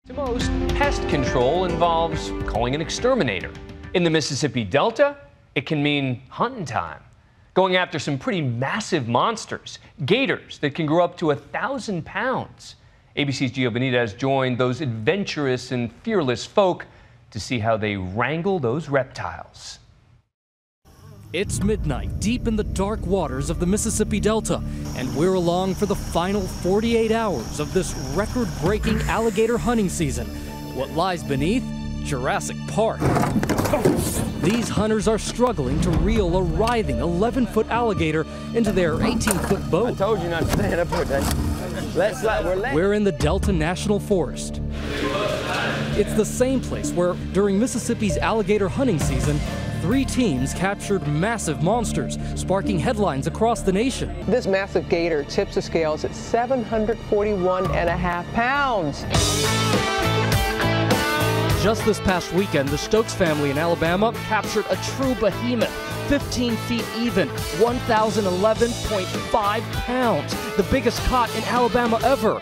To most, pest control involves calling an exterminator. In the Mississippi Delta, it can mean hunting time. Going after some pretty massive monsters, gators that can grow up to 1,000 pounds. ABC's Gio Benitez joined those adventurous and fearless folk to see how they wrangle those reptiles. It's midnight, deep in the dark waters of the Mississippi Delta, and we're along for the final 48 hours of this record-breaking alligator hunting season. What lies beneath? Jurassic Park. These hunters are struggling to reel a writhing 11-foot alligator into their 18-foot boat. I told you not to stand up for that. We're in the Delta National Forest. It's the same place where, during Mississippi's alligator hunting season, 3 teams captured massive monsters, sparking headlines across the nation. This massive gator tips the scales at 741.5 pounds. Just this past weekend, the Stokes family in Alabama captured a true behemoth, 15 feet even, 1,011.5 pounds, the biggest caught in Alabama ever.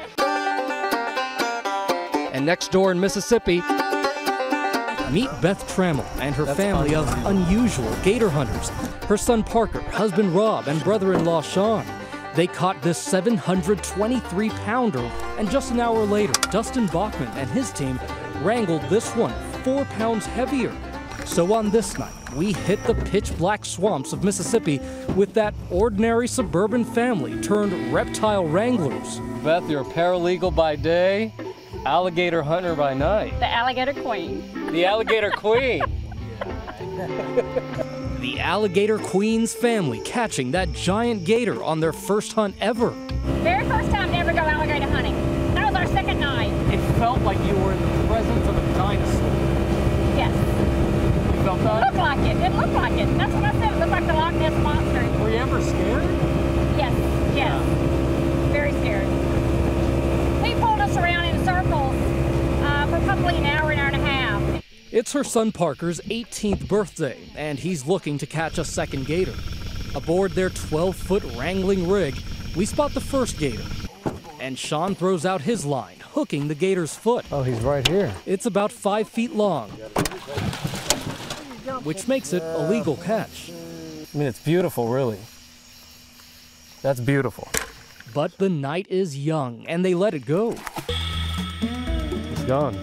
And next door in Mississippi, meet Beth Trammell and her family of unusual gator hunters. Her son Parker, husband Rob, and brother-in-law Sean. They caught this 723-pounder, and just an hour later, Dustin Bockman and his team wrangled this one 4 pounds heavier. So on this night, we hit the pitch-black swamps of Mississippi with that ordinary suburban family turned reptile wranglers. Beth, you're a paralegal by day, alligator hunter by night. The alligator queen. The alligator queen. The Alligator Queen's family catching that giant gator on their first hunt ever. Very first time to ever go alligator hunting. That was our second night. It felt like you were in the presence of a dinosaur. Yes. You felt It that? looked like it. It looked like it. That's what I said. It looked like the Loch Ness Monster. Were you ever scared? Yes. Yes. Very scared. He pulled us around in circles for probably an hour and a half. It's her son Parker's 18th birthday, and he's looking to catch a second gator. Aboard their 12-foot wrangling rig, we spot the first gator. And Sean throws out his line, hooking the gator's foot. Oh, he's right here. It's about 5 feet long, which makes it a legal catch. I mean, it's beautiful, really. That's beautiful. But the night is young, and they let it go. It's gone.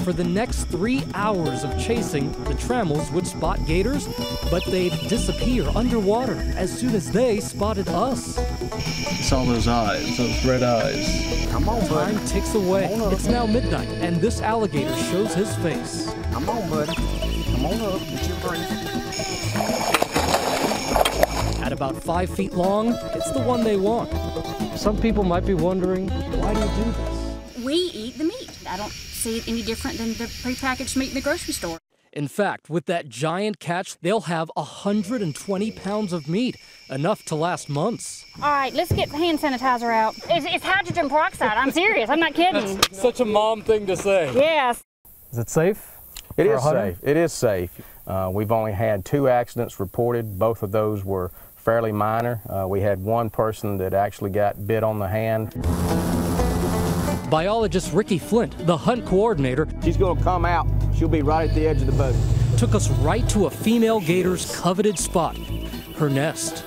For the next 3 hours of chasing, the Trammells would spot gators, but they'd disappear underwater as soon as they spotted us. It's all those eyes, those red eyes. Come on, buddy. Time ticks away. It's now midnight, and this alligator shows his face. Come on, buddy. Come on up. Get your breath. At about 5 feet long, it's the one they want. Some people might be wondering, why do you do this? We eat the meat. I don't see it any different than the prepackaged meat in the grocery store. In fact, with that giant catch, they'll have 120 pounds of meat, enough to last months. All right, let's get the hand sanitizer out. It's hydrogen peroxide. I'm serious. I'm not kidding. Such a mom thing to say. Yes. Is it safe? It is safe. It is safe. We've only had 2 accidents reported. Both of those were fairly minor. We had one person that actually got bit on the hand. Biologist Ricky Flynt, the hunt coordinator, She's going to come out. She'll be right at the edge of the boat. took us right to a female gator's coveted spot, her nest.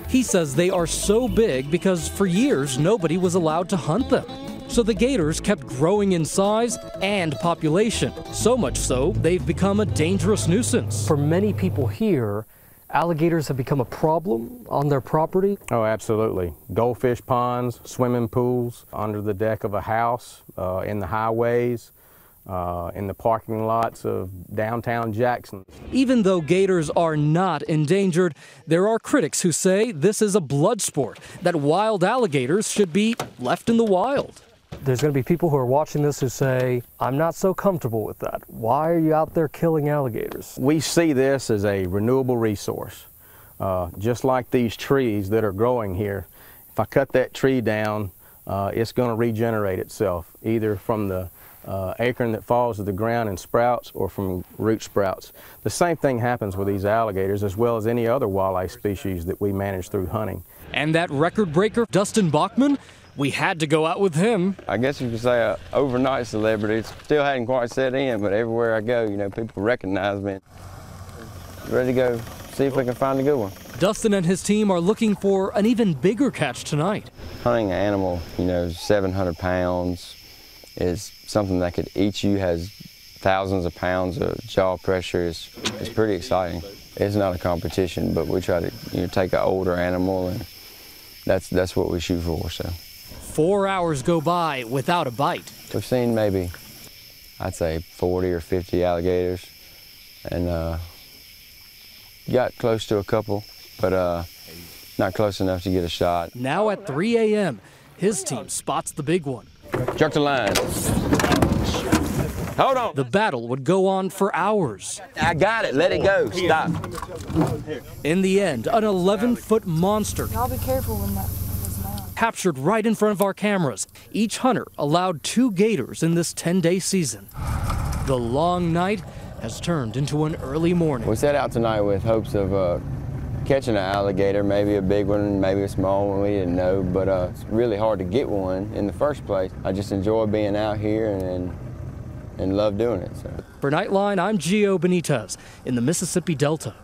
He says they are so big because for years nobody was allowed to hunt them. So the gators kept growing in size and population, so much so they've become a dangerous nuisance. For many people here, alligators have become a problem on their property. Oh, absolutely. Goldfish ponds, swimming pools, under the deck of a house, in the highways, in the parking lots of downtown Jackson. Even though gators are not endangered, there are critics who say this is a blood sport, that wild alligators should be left in the wild. There's going to be people who are watching this who say, I'm not so comfortable with that. Why are you out there killing alligators? We see this as a renewable resource. Just like these trees that are growing here, if I cut that tree down, it's going to regenerate itself, either from the acorn that falls to the ground and sprouts or from root sprouts. The same thing happens with these alligators as well as any other walleye species that we manage through hunting. And that record breaker, Dustin Bockman, we had to go out with him. I guess you could say an overnight celebrity. It still hadn't quite set in, but everywhere I go, you know, people recognize me. Ready to go see if we can find a good one. Dustin and his team are looking for an even bigger catch tonight. Hunting an animal, you know, 700 pounds is something that could eat you, has thousands of pounds of jaw pressure. It's pretty exciting. It's not a competition, but we try to, you know, take an older animal, and that's what we shoot for. So 4 hours go by without a bite. we've seen maybe, I'd say 40 or 50 alligators, and got close to a couple, but not close enough to get a shot. Now at 3 a.m., his team spots the big one. Jerk the line. Hold on. The battle would go on for hours. I got it. Let it go. Stop. In the end, an 11-foot monster. Y'all be careful when that goes down. Captured right in front of our cameras. Each hunter allowed 2 gators in this 10-day season. The long night has turned into an early morning. We set out tonight with hopes of catching an alligator, maybe a big one, maybe a small one, we didn't know, but it's really hard to get one in the first place. I just enjoy being out here and love doing it. So. For Nightline, I'm Gio Benitez in the Mississippi Delta.